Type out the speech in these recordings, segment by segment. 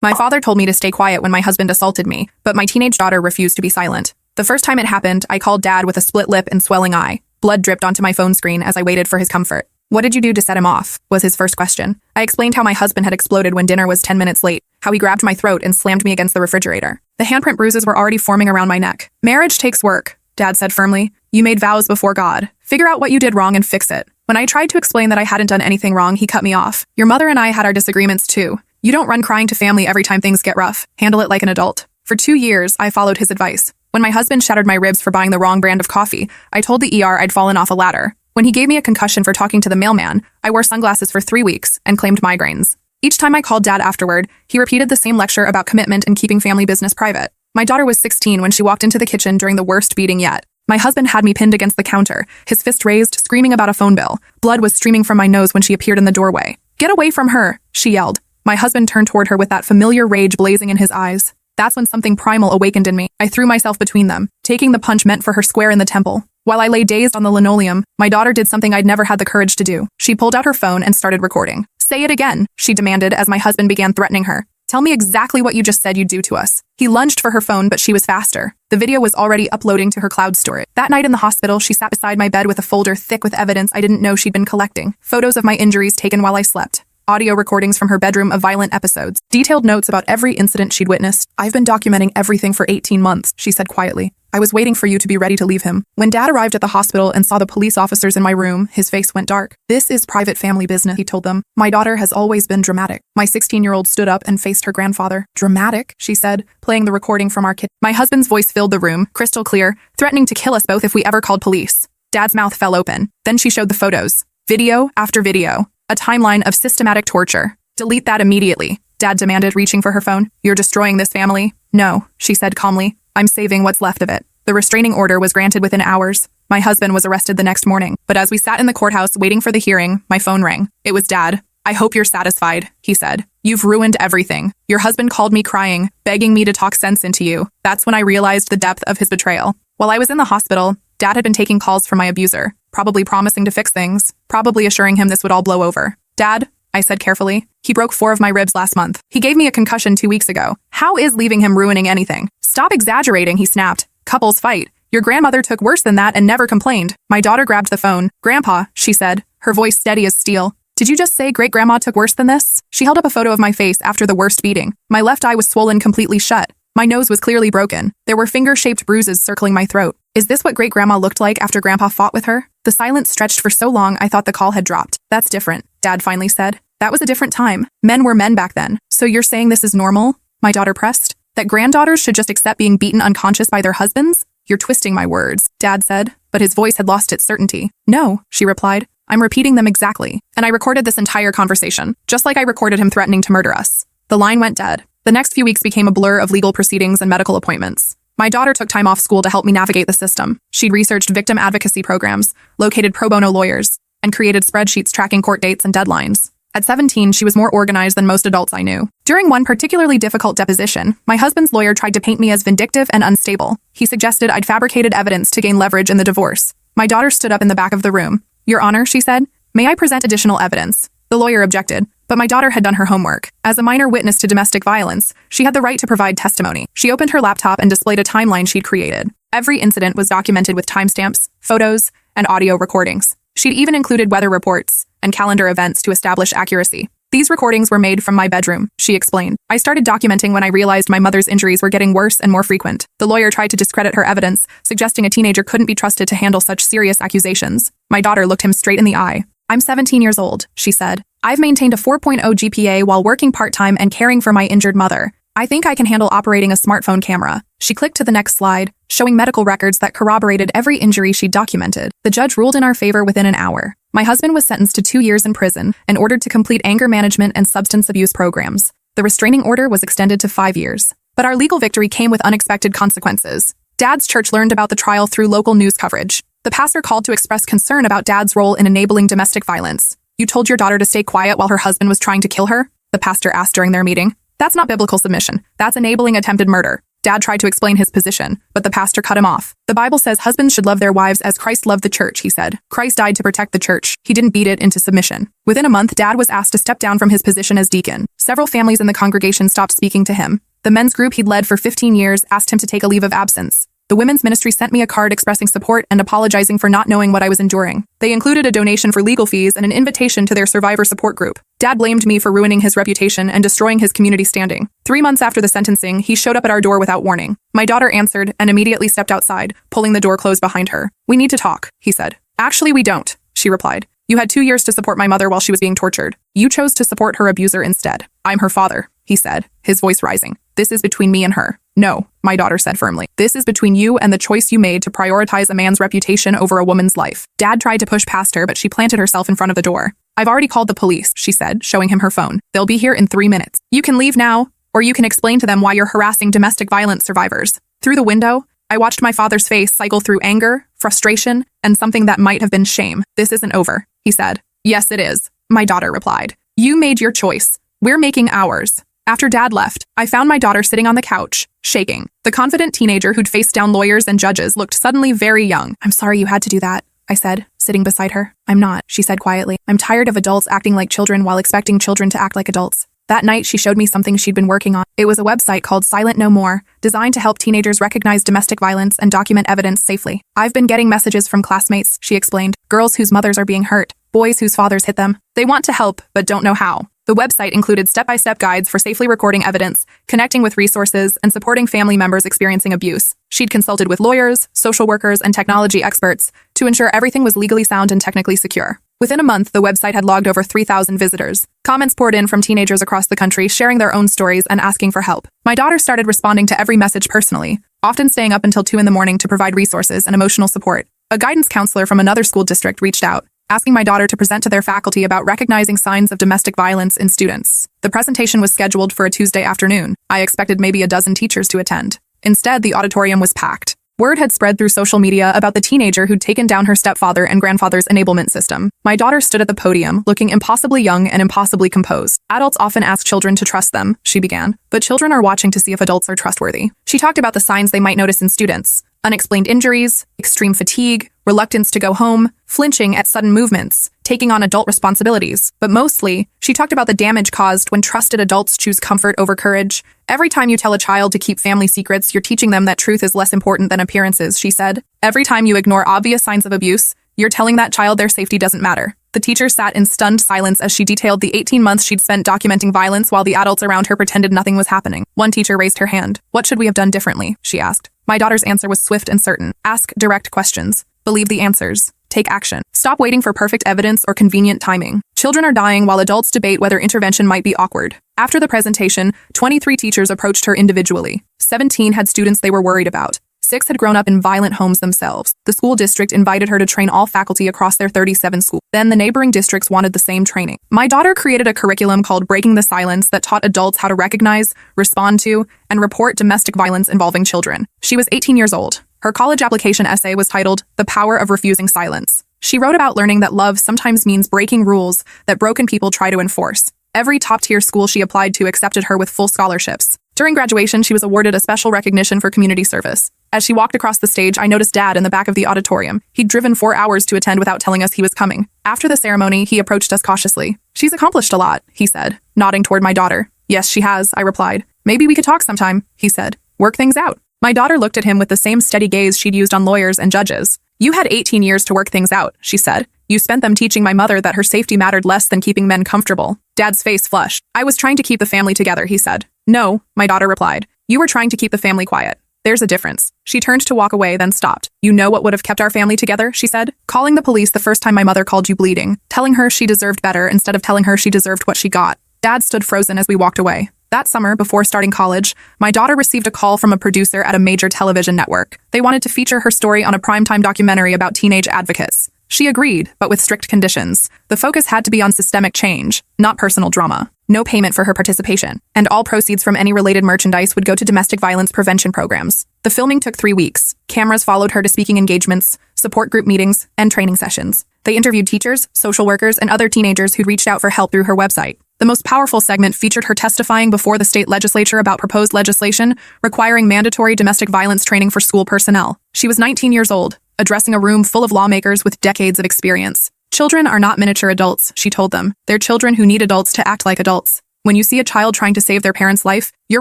My father told me to stay quiet when my husband assaulted me, but my teenage daughter refused to be silent. The first time it happened, I called Dad with a split lip and swelling eye. Blood dripped onto my phone screen as I waited for his comfort. "What did you do to set him off?" was his first question. I explained how my husband had exploded when dinner was 10 minutes late, how he grabbed my throat and slammed me against the refrigerator. The handprint bruises were already forming around my neck. "Marriage takes work," Dad said firmly. "You made vows before God. Figure out what you did wrong and fix it." When I tried to explain that I hadn't done anything wrong, he cut me off. "Your mother and I had our disagreements too. You don't run crying to family every time things get rough. Handle it like an adult." For 2 years, I followed his advice. When my husband shattered my ribs for buying the wrong brand of coffee, I told the ER I'd fallen off a ladder. When he gave me a concussion for talking to the mailman, I wore sunglasses for 3 weeks and claimed migraines. Each time I called Dad afterward, he repeated the same lecture about commitment and keeping family business private. My daughter was 16 when she walked into the kitchen during the worst beating yet. My husband had me pinned against the counter, his fist raised, screaming about a phone bill. Blood was streaming from my nose when she appeared in the doorway. "Get away from her," she yelled. My husband turned toward her with that familiar rage blazing in his eyes. That's when something primal awakened in me. I threw myself between them, taking the punch meant for her square in the temple. While I lay dazed on the linoleum, my daughter did something I'd never had the courage to do. She pulled out her phone and started recording. "Say it again," she demanded as my husband began threatening her. "Tell me exactly what you just said you'd do to us." He lunged for her phone, but she was faster. The video was already uploading to her cloud storage. That night in the hospital, she sat beside my bed with a folder thick with evidence I didn't know she'd been collecting. Photos of my injuries taken while I slept. Audio recordings from her bedroom of violent episodes. Detailed notes about every incident she'd witnessed. "I've been documenting everything for 18 months, she said quietly. "I was waiting for you to be ready to leave him." When Dad arrived at the hospital and saw the police officers in my room, his face went dark. "This is private family business," he told them. "My daughter has always been dramatic." My 16-year-old stood up and faced her grandfather. "Dramatic?" she said, playing the recording from our kitchen. My husband's voice filled the room, crystal clear, threatening to kill us both if we ever called police. Dad's mouth fell open. Then she showed the photos. Video after video. A timeline of systematic torture. "Delete that immediately," Dad demanded, reaching for her phone. "You're destroying this family." "No," she said calmly. "I'm saving what's left of it." The restraining order was granted within hours. My husband was arrested the next morning. But as we sat in the courthouse waiting for the hearing, my phone rang. It was Dad. "I hope you're satisfied," he said. "You've ruined everything. Your husband called me crying, begging me to talk sense into you." That's when I realized the depth of his betrayal. While I was in the hospital, Dad had been taking calls from my abuser, probably promising to fix things, probably assuring him this would all blow over. "Dad," I said carefully, "he broke 4 of my ribs last month. He gave me a concussion 2 weeks ago. How is leaving him ruining anything?" "Stop exaggerating," he snapped. "Couples fight. Your grandmother took worse than that and never complained." My daughter grabbed the phone. "Grandpa," she said, her voice steady as steel. "Did you just say great-grandma took worse than this?" She held up a photo of my face after the worst beating. My left eye was swollen completely shut. My nose was clearly broken. There were finger-shaped bruises circling my throat. Is this what great-grandma looked like after Grandpa fought with her? The silence stretched for so long I thought the call had dropped. "That's different," Dad finally said. "That was a different time. Men were men back then. So you're saying this is normal?" My daughter pressed. "That granddaughters should just accept being beaten unconscious by their husbands?" "You're twisting my words," Dad said, but his voice had lost its certainty. "No," she replied. "I'm repeating them exactly." And I recorded this entire conversation, just like I recorded him threatening to murder us. The line went dead. The next few weeks became a blur of legal proceedings and medical appointments. My daughter took time off school to help me navigate the system. She'd researched victim advocacy programs, located pro bono lawyers, and created spreadsheets tracking court dates and deadlines. At 17, she was more organized than most adults I knew. During one particularly difficult deposition, my husband's lawyer tried to paint me as vindictive and unstable. He suggested I'd fabricated evidence to gain leverage in the divorce. My daughter stood up in the back of the room. "Your Honor," she said, "may I present additional evidence?" The lawyer objected, but my daughter had done her homework. As a minor witness to domestic violence, she had the right to provide testimony. She opened her laptop and displayed a timeline she'd created. Every incident was documented with timestamps, photos, and audio recordings. She'd even included weather reports and calendar events to establish accuracy. "These recordings were made from my bedroom," she explained. "I started documenting when I realized my mother's injuries were getting worse and more frequent." The lawyer tried to discredit her evidence, suggesting a teenager couldn't be trusted to handle such serious accusations. My daughter looked him straight in the eye. "I'm 17 years old," she said. "I've maintained a 4.0 GPA while working part-time and caring for my injured mother. I think I can handle operating a smartphone camera." She clicked to the next slide, showing medical records that corroborated every injury she'd documented. The judge ruled in our favor within an hour. My husband was sentenced to 2 years in prison and ordered to complete anger management and substance abuse programs. The restraining order was extended to 5 years. But our legal victory came with unexpected consequences. Dad's church learned about the trial through local news coverage. The pastor called to express concern about Dad's role in enabling domestic violence. "You told your daughter to stay quiet while her husband was trying to kill her?" the pastor asked during their meeting. "That's not biblical submission. That's enabling attempted murder." Dad tried to explain his position, but the pastor cut him off. The Bible says husbands should love their wives as Christ loved the church, he said. Christ died to protect the church. He didn't beat it into submission. Within a month, Dad was asked to step down from his position as deacon. Several families in the congregation stopped speaking to him. The men's group he'd led for 15 years asked him to take a leave of absence. The women's ministry sent me a card expressing support and apologizing for not knowing what I was enduring. They included a donation for legal fees and an invitation to their survivor support group. Dad blamed me for ruining his reputation and destroying his community standing. 3 months after the sentencing, he showed up at our door without warning. My daughter answered and immediately stepped outside, pulling the door closed behind her. "We need to talk," he said. "Actually, we don't," she replied. "You had 2 years to support my mother while she was being tortured. You chose to support her abuser instead. I'm her father," he said, his voice rising. "This is between me and her." "No," my daughter said firmly. "This is between you and the choice you made to prioritize a man's reputation over a woman's life." Dad tried to push past her, but she planted herself in front of the door. "I've already called the police," she said, showing him her phone. "They'll be here in 3 minutes. You can leave now, or you can explain to them why you're harassing domestic violence survivors." Through the window, I watched my father's face cycle through anger, frustration, and something that might have been shame. "This isn't over," he said. "Yes, it is," my daughter replied. "You made your choice. We're making ours." After Dad left, I found my daughter sitting on the couch, shaking. The confident teenager who'd faced down lawyers and judges looked suddenly very young. "I'm sorry you had to do that," I said, sitting beside her. "I'm not," she said quietly. "I'm tired of adults acting like children while expecting children to act like adults." That night, she showed me something she'd been working on. It was a website called Silent No More, designed to help teenagers recognize domestic violence and document evidence safely. "I've been getting messages from classmates," she explained. "Girls whose mothers are being hurt, boys whose fathers hit them. They want to help, but don't know how." The website included step-by-step guides for safely recording evidence, connecting with resources, and supporting family members experiencing abuse. She'd consulted with lawyers, social workers, and technology experts to ensure everything was legally sound and technically secure. Within a month, the website had logged over 3,000 visitors. Comments poured in from teenagers across the country, sharing their own stories and asking for help. My daughter started responding to every message personally, often staying up until 2 in the morning to provide resources and emotional support. A guidance counselor from another school district reached out, asking my daughter to present to their faculty about recognizing signs of domestic violence in students. The presentation was scheduled for a Tuesday afternoon. I expected maybe a dozen teachers to attend. Instead, the auditorium was packed. Word had spread through social media about the teenager who'd taken down her stepfather and grandfather's enablement system. My daughter stood at the podium, looking impossibly young and impossibly composed. "Adults often ask children to trust them," she began, "but children are watching to see if adults are trustworthy." She talked about the signs they might notice in students: unexplained injuries, extreme fatigue, reluctance to go home, flinching at sudden movements, taking on adult responsibilities. But mostly, she talked about the damage caused when trusted adults choose comfort over courage. "Every time you tell a child to keep family secrets, you're teaching them that truth is less important than appearances," she said. "Every time you ignore obvious signs of abuse, you're telling that child their safety doesn't matter." The teacher sat in stunned silence as she detailed the 18 months she'd spent documenting violence while the adults around her pretended nothing was happening. One teacher raised her hand. "What should we have done differently?" she asked. My daughter's answer was swift and certain. "Ask direct questions. Believe the answers. Take action. Stop waiting for perfect evidence or convenient timing. Children are dying while adults debate whether intervention might be awkward." After the presentation, 23 teachers approached her individually. 17 had students they were worried about. 6 had grown up in violent homes themselves. The school district invited her to train all faculty across their 37 schools. Then the neighboring districts wanted the same training. My daughter created a curriculum called Breaking the Silence that taught adults how to recognize, respond to, and report domestic violence involving children. She was 18 years old. Her college application essay was titled "The Power of Refusing Silence." She wrote about learning that love sometimes means breaking rules that broken people try to enforce. Every top-tier school she applied to accepted her with full scholarships. During graduation, she was awarded a special recognition for community service. As she walked across the stage, I noticed Dad in the back of the auditorium. He'd driven 4 hours to attend without telling us he was coming. After the ceremony, he approached us cautiously. "She's accomplished a lot," he said, nodding toward my daughter. "Yes, she has," I replied. "Maybe we could talk sometime," he said. "Work things out." My daughter looked at him with the same steady gaze she'd used on lawyers and judges. "You had 18 years to work things out," she said. "You spent them teaching my mother that her safety mattered less than keeping men comfortable." Dad's face flushed. "I was trying to keep the family together," he said. "No," my daughter replied. "You were trying to keep the family quiet. There's a difference." She turned to walk away, then stopped. "You know what would have kept our family together?" she said. "Calling the police the first time my mother called you bleeding. Telling her she deserved better instead of telling her she deserved what she got." Dad stood frozen as we walked away. That summer, before starting college, my daughter received a call from a producer at a major television network. They wanted to feature her story on a primetime documentary about teenage advocates. She agreed, but with strict conditions. The focus had to be on systemic change, not personal drama. No payment for her participation, and all proceeds from any related merchandise would go to domestic violence prevention programs. The filming took 3 weeks. Cameras followed her to speaking engagements, support group meetings, and training sessions. They interviewed teachers, social workers, and other teenagers who'd reached out for help through her website. The most powerful segment featured her testifying before the state legislature about proposed legislation requiring mandatory domestic violence training for school personnel. She was 19 years old, addressing a room full of lawmakers with decades of experience. Children are not miniature adults, she told them. They're children who need adults to act like adults. When you see a child trying to save their parent's life, your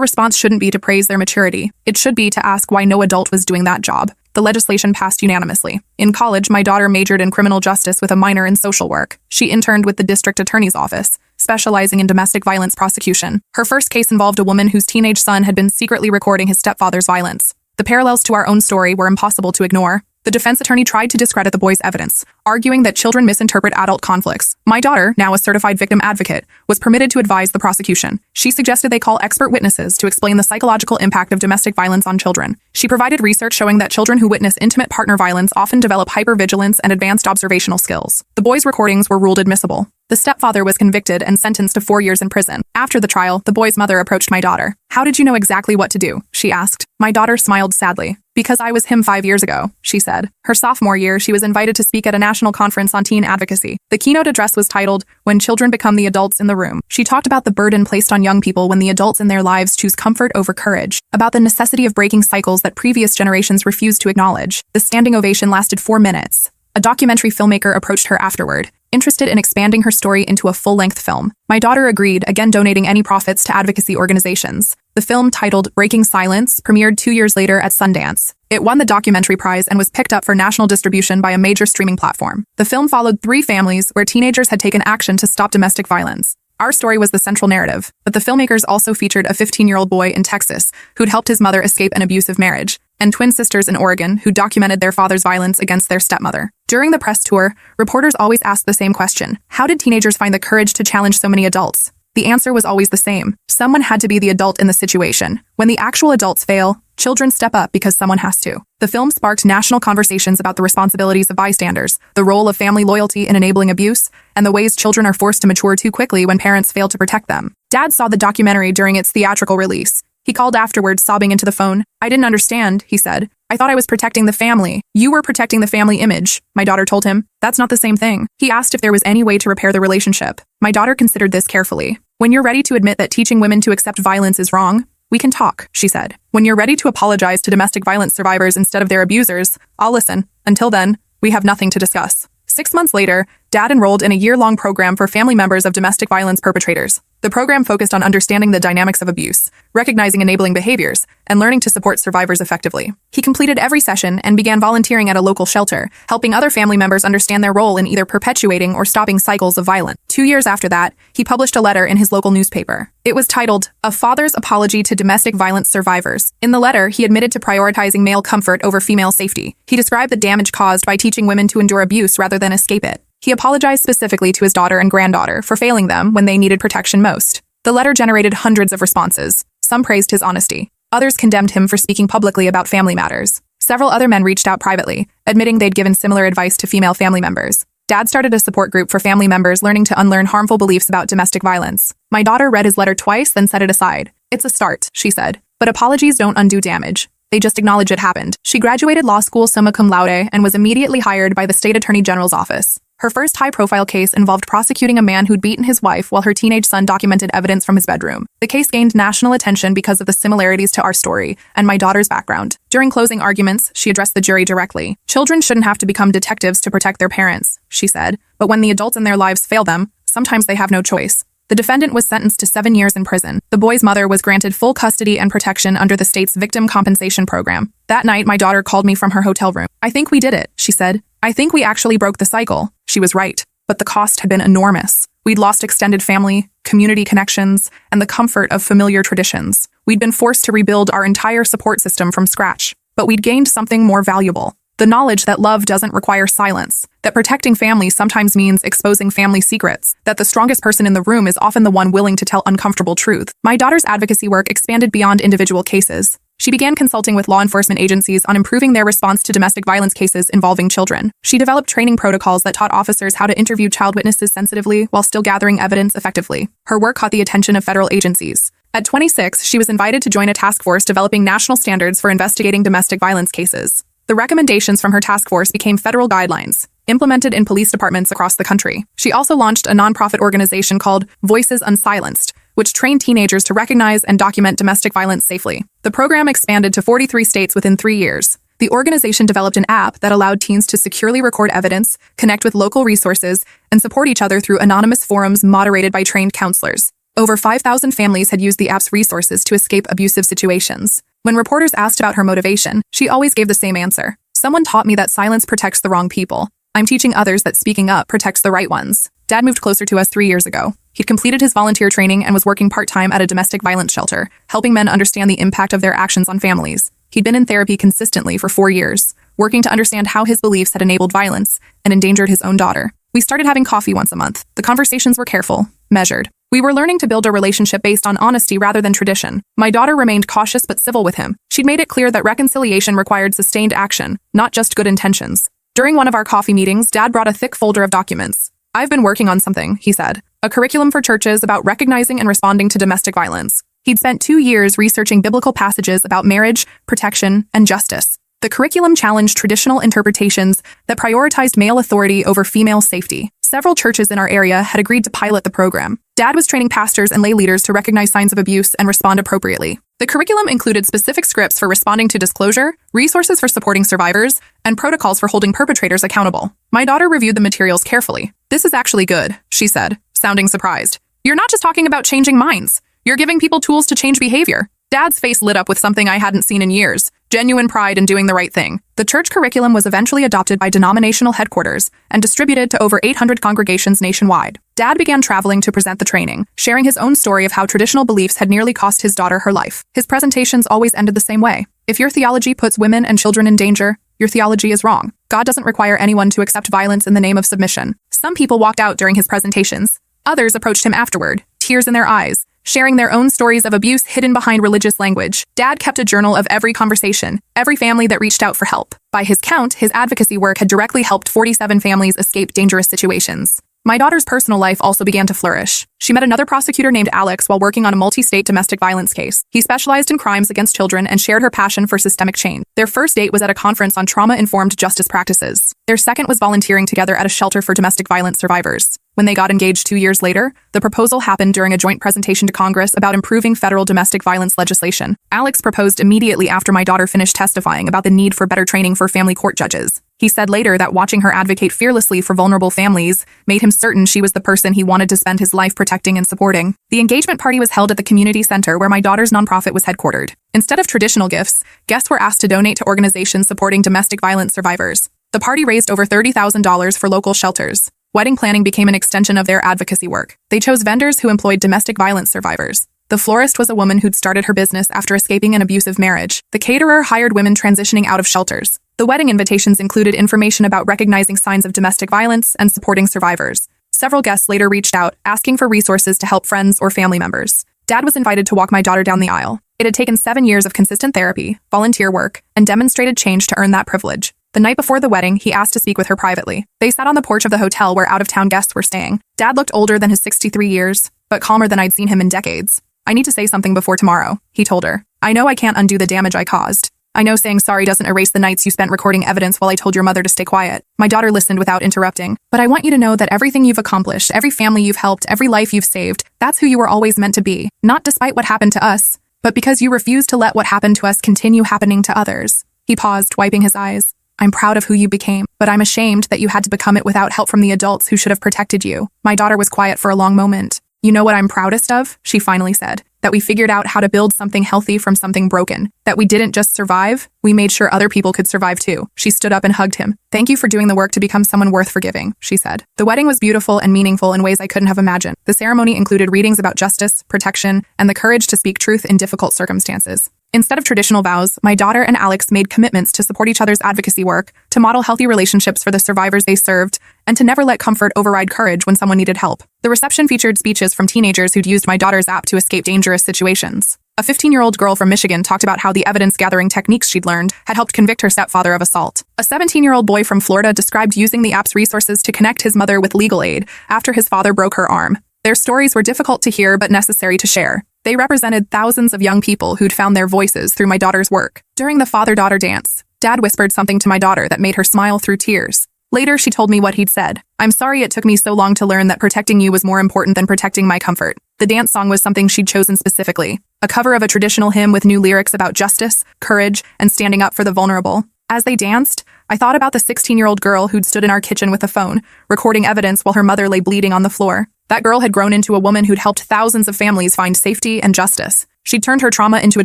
response shouldn't be to praise their maturity. It should be to ask why no adult was doing that job. The legislation passed unanimously. In college, my daughter majored in criminal justice with a minor in social work. She interned with the district attorney's office, specializing in domestic violence prosecution. Her first case involved a woman whose teenage son had been secretly recording his stepfather's violence. The parallels to our own story were impossible to ignore. The defense attorney tried to discredit the boy's evidence, arguing that children misinterpret adult conflicts. My daughter, now a certified victim advocate, was permitted to advise the prosecution. She suggested they call expert witnesses to explain the psychological impact of domestic violence on children. She provided research showing that children who witness intimate partner violence often develop hypervigilance and advanced observational skills. The boy's recordings were ruled admissible. The stepfather was convicted and sentenced to 4 years in prison. After the trial, the boy's mother approached my daughter. "How did you know exactly what to do?" she asked. My daughter smiled sadly. "Because I was him 5 years ago," she said. Her sophomore year, she was invited to speak at a national conference on teen advocacy. The keynote address was titled, "When Children Become the Adults in the Room." She talked about the burden placed on young people when the adults in their lives choose comfort over courage, about the necessity of breaking cycles that previous generations refused to acknowledge. The standing ovation lasted 4 minutes. A documentary filmmaker approached her afterward, interested in expanding her story into a full-length film. My daughter agreed, again donating any profits to advocacy organizations. The film, titled Breaking Silence, premiered 2 years later at Sundance. It won the documentary prize and was picked up for national distribution by a major streaming platform. The film followed 3 families where teenagers had taken action to stop domestic violence. Our story was the central narrative, but the filmmakers also featured a 15-year-old boy in Texas who'd helped his mother escape an abusive marriage, and twin sisters in Oregon who documented their father's violence against their stepmother. During the press tour, reporters always asked the same question: how did teenagers find the courage to challenge so many adults? The answer was always the same. Someone had to be the adult in the situation. When the actual adults fail, children step up because someone has to. The film sparked national conversations about the responsibilities of bystanders, the role of family loyalty in enabling abuse, and the ways children are forced to mature too quickly when parents fail to protect them. Dad saw the documentary during its theatrical release. He called afterwards, sobbing into the phone. "I didn't understand," he said. "I thought I was protecting the family." "You were protecting the family image," my daughter told him. "That's not the same thing." He asked if there was any way to repair the relationship. My daughter considered this carefully. "When you're ready to admit that teaching women to accept violence is wrong, we can talk," she said. "When you're ready to apologize to domestic violence survivors instead of their abusers, I'll listen. Until then, we have nothing to discuss." 6 months later, Dad enrolled in a year-long program for family members of domestic violence perpetrators. The program focused on understanding the dynamics of abuse, recognizing enabling behaviors, and learning to support survivors effectively. He completed every session and began volunteering at a local shelter, helping other family members understand their role in either perpetuating or stopping cycles of violence. 2 years after that, he published a letter in his local newspaper. It was titled, "A Father's Apology to Domestic Violence Survivors." In the letter, he admitted to prioritizing male comfort over female safety. He described the damage caused by teaching women to endure abuse rather than escape it. He apologized specifically to his daughter and granddaughter for failing them when they needed protection most. The letter generated hundreds of responses. Some praised his honesty. Others condemned him for speaking publicly about family matters. Several other men reached out privately, admitting they'd given similar advice to female family members. Dad started a support group for family members learning to unlearn harmful beliefs about domestic violence. My daughter read his letter twice, then set it aside. "It's a start," she said. "But apologies don't undo damage. They just acknowledge it happened." She graduated law school summa cum laude and was immediately hired by the state attorney general's office. Her first high-profile case involved prosecuting a man who'd beaten his wife while her teenage son documented evidence from his bedroom. The case gained national attention because of the similarities to our story and my daughter's background. During closing arguments, she addressed the jury directly. "Children shouldn't have to become detectives to protect their parents," she said. "But when the adults in their lives fail them, sometimes they have no choice." The defendant was sentenced to 7 years in prison. The boy's mother was granted full custody and protection under the state's victim compensation program. That night, my daughter called me from her hotel room. "I think we did it," she said. "I think we actually broke the cycle." She was right, but the cost had been enormous. We'd lost extended family, community connections, and the comfort of familiar traditions. We'd been forced to rebuild our entire support system from scratch, but we'd gained something more valuable. The knowledge that love doesn't require silence, that protecting family sometimes means exposing family secrets, that the strongest person in the room is often the one willing to tell uncomfortable truth. My daughter's advocacy work expanded beyond individual cases. She began consulting with law enforcement agencies on improving their response to domestic violence cases involving children. She developed training protocols that taught officers how to interview child witnesses sensitively while still gathering evidence effectively. Her work caught the attention of federal agencies. At 26, she was invited to join a task force developing national standards for investigating domestic violence cases. The recommendations from her task force became federal guidelines, implemented in police departments across the country. She also launched a nonprofit organization called Voices Unsilenced, which trained teenagers to recognize and document domestic violence safely. The program expanded to 43 states within 3 years. The organization developed an app that allowed teens to securely record evidence, connect with local resources, and support each other through anonymous forums moderated by trained counselors. Over 5,000 families had used the app's resources to escape abusive situations. When reporters asked about her motivation, she always gave the same answer. Someone taught me that silence protects the wrong people. I'm teaching others that speaking up protects the right ones. Dad moved closer to us 3 years ago. He'd completed his volunteer training and was working part-time at a domestic violence shelter, helping men understand the impact of their actions on families. He'd been in therapy consistently for 4 years, working to understand how his beliefs had enabled violence and endangered his own daughter. We started having coffee once a month. The conversations were careful, measured. We were learning to build a relationship based on honesty rather than tradition. My daughter remained cautious but civil with him. She'd made it clear that reconciliation required sustained action, not just good intentions. During one of our coffee meetings, Dad brought a thick folder of documents. "I've been working on something," he said. "A curriculum for churches about recognizing and responding to domestic violence." He'd spent 2 years researching biblical passages about marriage, protection, and justice. The curriculum challenged traditional interpretations that prioritized male authority over female safety. Several churches in our area had agreed to pilot the program. Dad was training pastors and lay leaders to recognize signs of abuse and respond appropriately. The curriculum included specific scripts for responding to disclosure, resources for supporting survivors, and protocols for holding perpetrators accountable. My daughter reviewed the materials carefully. "This is actually good," she said, sounding surprised. "You're not just talking about changing minds. You're giving people tools to change behavior." Dad's face lit up with something I hadn't seen in years: genuine pride in doing the right thing. The church curriculum was eventually adopted by denominational headquarters and distributed to over 800 congregations nationwide. Dad began traveling to present the training, sharing his own story of how traditional beliefs had nearly cost his daughter her life. His presentations always ended the same way: "If your theology puts women and children in danger, your theology is wrong. God doesn't require anyone to accept violence in the name of submission." Some people walked out during his presentations. Others approached him afterward, tears in their eyes, sharing their own stories of abuse hidden behind religious language. Dad kept a journal of every conversation, every family that reached out for help. By his count, his advocacy work had directly helped 47 families escape dangerous situations. My daughter's personal life also began to flourish. She met another prosecutor named Alex while working on a multi-state domestic violence case. He specialized in crimes against children and shared her passion for systemic change. Their first date was at a conference on trauma-informed justice practices. Their second was volunteering together at a shelter for domestic violence survivors. When they got engaged 2 years later, the proposal happened during a joint presentation to Congress about improving federal domestic violence legislation. Alex proposed immediately after my daughter finished testifying about the need for better training for family court judges. He said later that watching her advocate fearlessly for vulnerable families made him certain she was the person he wanted to spend his life protecting and supporting. The engagement party was held at the community center where my daughter's nonprofit was headquartered. Instead of traditional gifts, guests were asked to donate to organizations supporting domestic violence survivors. The party raised over $30,000 for local shelters. Wedding planning became an extension of their advocacy work. They chose vendors who employed domestic violence survivors. The florist was a woman who'd started her business after escaping an abusive marriage. The caterer hired women transitioning out of shelters. The wedding invitations included information about recognizing signs of domestic violence and supporting survivors. Several guests later reached out, asking for resources to help friends or family members. Dad was invited to walk my daughter down the aisle. It had taken 7 years of consistent therapy, volunteer work, and demonstrated change to earn that privilege. The night before the wedding, he asked to speak with her privately. They sat on the porch of the hotel where out-of-town guests were staying. Dad looked older than his 63 years, but calmer than I'd seen him in decades. "I need to say something before tomorrow," he told her. "I know I can't undo the damage I caused. I know saying sorry doesn't erase the nights you spent recording evidence while I told your mother to stay quiet." My daughter listened without interrupting. "But I want you to know that everything you've accomplished, every family you've helped, every life you've saved, that's who you were always meant to be. Not despite what happened to us, but because you refused to let what happened to us continue happening to others." He paused, wiping his eyes. "I'm proud of who you became, but I'm ashamed that you had to become it without help from the adults who should have protected you." My daughter was quiet for a long moment. "You know what I'm proudest of?" she finally said. "That we figured out how to build something healthy from something broken. That we didn't just survive, we made sure other people could survive too." She stood up and hugged him. "Thank you for doing the work to become someone worth forgiving," she said. The wedding was beautiful and meaningful in ways I couldn't have imagined. The ceremony included readings about justice, protection, and the courage to speak truth in difficult circumstances. Instead of traditional vows, my daughter and Alex made commitments to support each other's advocacy work, to model healthy relationships for the survivors they served, and to never let comfort override courage when someone needed help. The reception featured speeches from teenagers who'd used my daughter's app to escape dangerous situations. A 15-year-old girl from Michigan talked about how the evidence-gathering techniques she'd learned had helped convict her stepfather of assault. A 17-year-old boy from Florida described using the app's resources to connect his mother with legal aid after his father broke her arm. Their stories were difficult to hear but necessary to share. They represented thousands of young people who'd found their voices through my daughter's work. During the father-daughter dance, Dad whispered something to my daughter that made her smile through tears. Later, she told me what he'd said. "I'm sorry it took me so long to learn that protecting you was more important than protecting my comfort." The dance song was something she'd chosen specifically, a cover of a traditional hymn with new lyrics about justice, courage, and standing up for the vulnerable. As they danced, I thought about the 16-year-old girl who'd stood in our kitchen with a phone, recording evidence while her mother lay bleeding on the floor. That girl had grown into a woman who'd helped thousands of families find safety and justice. She'd turned her trauma into a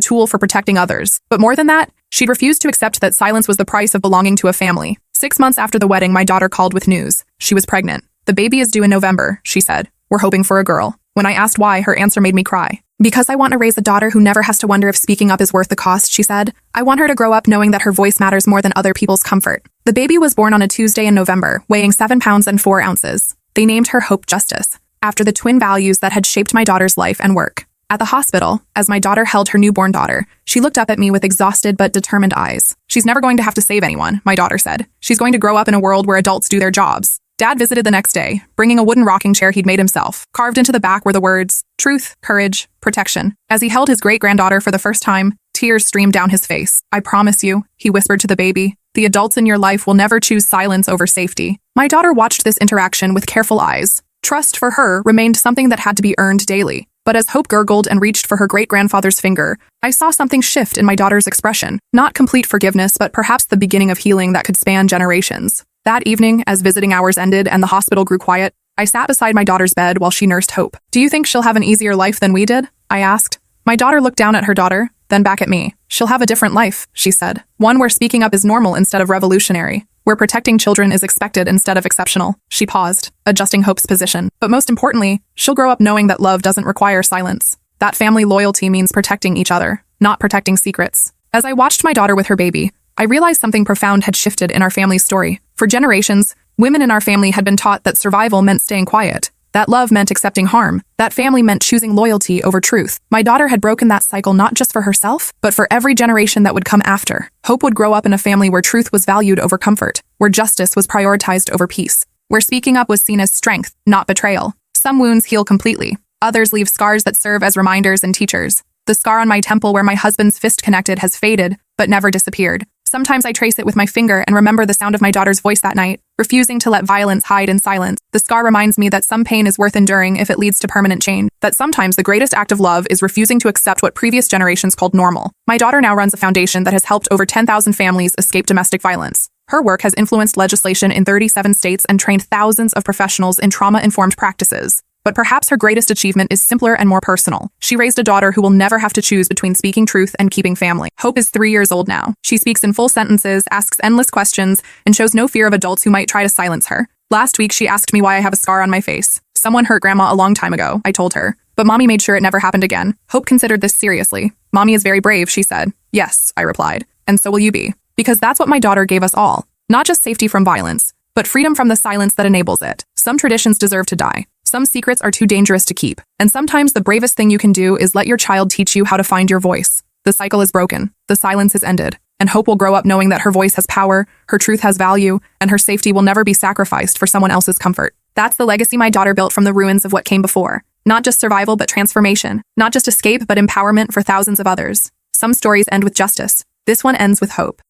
tool for protecting others. But more than that, she'd refused to accept that silence was the price of belonging to a family. 6 months after the wedding, my daughter called with news. She was pregnant. "The baby is due in November," she said. "We're hoping for a girl." When I asked why, her answer made me cry. "Because I want to raise a daughter who never has to wonder if speaking up is worth the cost," she said. "I want her to grow up knowing that her voice matters more than other people's comfort." The baby was born on a Tuesday in November, weighing 7 pounds and 4 ounces. They named her Hope Justice, after the twin values that had shaped my daughter's life and work. At the hospital, as my daughter held her newborn daughter, she looked up at me with exhausted but determined eyes. "She's never going to have to save anyone," my daughter said. "She's going to grow up in a world where adults do their jobs." Dad visited the next day, bringing a wooden rocking chair he'd made himself. Carved into the back were the words, "Truth, Courage, Protection." As he held his great-granddaughter for the first time, tears streamed down his face. "I promise you," he whispered to the baby, "the adults in your life will never choose silence over safety." My daughter watched this interaction with careful eyes. Trust for her remained something that had to be earned daily. But as Hope gurgled and reached for her great-grandfather's finger, I saw something shift in my daughter's expression. Not complete forgiveness, but perhaps the beginning of healing that could span generations. That evening, as visiting hours ended and the hospital grew quiet, I sat beside my daughter's bed while she nursed Hope. "Do you think she'll have an easier life than we did?" I asked. My daughter looked down at her daughter, then back at me. "She'll have a different life," she said. "One where speaking up is normal instead of revolutionary. Where protecting children is expected instead of exceptional." She paused, adjusting Hope's position. "But most importantly, she'll grow up knowing that love doesn't require silence. That family loyalty means protecting each other, not protecting secrets." As I watched my daughter with her baby, I realized something profound had shifted in our family's story. For generations, women in our family had been taught that survival meant staying quiet, that love meant accepting harm, that family meant choosing loyalty over truth. My daughter had broken that cycle not just for herself, but for every generation that would come after. Hope would grow up in a family where truth was valued over comfort, where justice was prioritized over peace, where speaking up was seen as strength, not betrayal. Some wounds heal completely. Others leave scars that serve as reminders and teachers. The scar on my temple where my husband's fist connected has faded, but never disappeared. Sometimes I trace it with my finger and remember the sound of my daughter's voice that night, refusing to let violence hide in silence. The scar reminds me that some pain is worth enduring if it leads to permanent change, that sometimes the greatest act of love is refusing to accept what previous generations called normal. My daughter now runs a foundation that has helped over 10,000 families escape domestic violence. Her work has influenced legislation in 37 states and trained thousands of professionals in trauma-informed practices. But perhaps her greatest achievement is simpler and more personal. She raised a daughter who will never have to choose between speaking truth and keeping family. Hope is 3 years old now. She speaks in full sentences, asks endless questions, and shows no fear of adults who might try to silence her. Last week, she asked me why I have a scar on my face. "Someone hurt Grandma a long time ago," I told her. "But Mommy made sure it never happened again." Hope considered this seriously. "Mommy is very brave," she said. "Yes," I replied. "And so will you be." Because that's what my daughter gave us all. Not just safety from violence, but freedom from the silence that enables it. Some traditions deserve to die. Some secrets are too dangerous to keep. And sometimes the bravest thing you can do is let your child teach you how to find your voice. The cycle is broken. The silence is ended. And Hope will grow up knowing that her voice has power, her truth has value, and her safety will never be sacrificed for someone else's comfort. That's the legacy my daughter built from the ruins of what came before. Not just survival, but transformation. Not just escape, but empowerment for thousands of others. Some stories end with justice. This one ends with hope.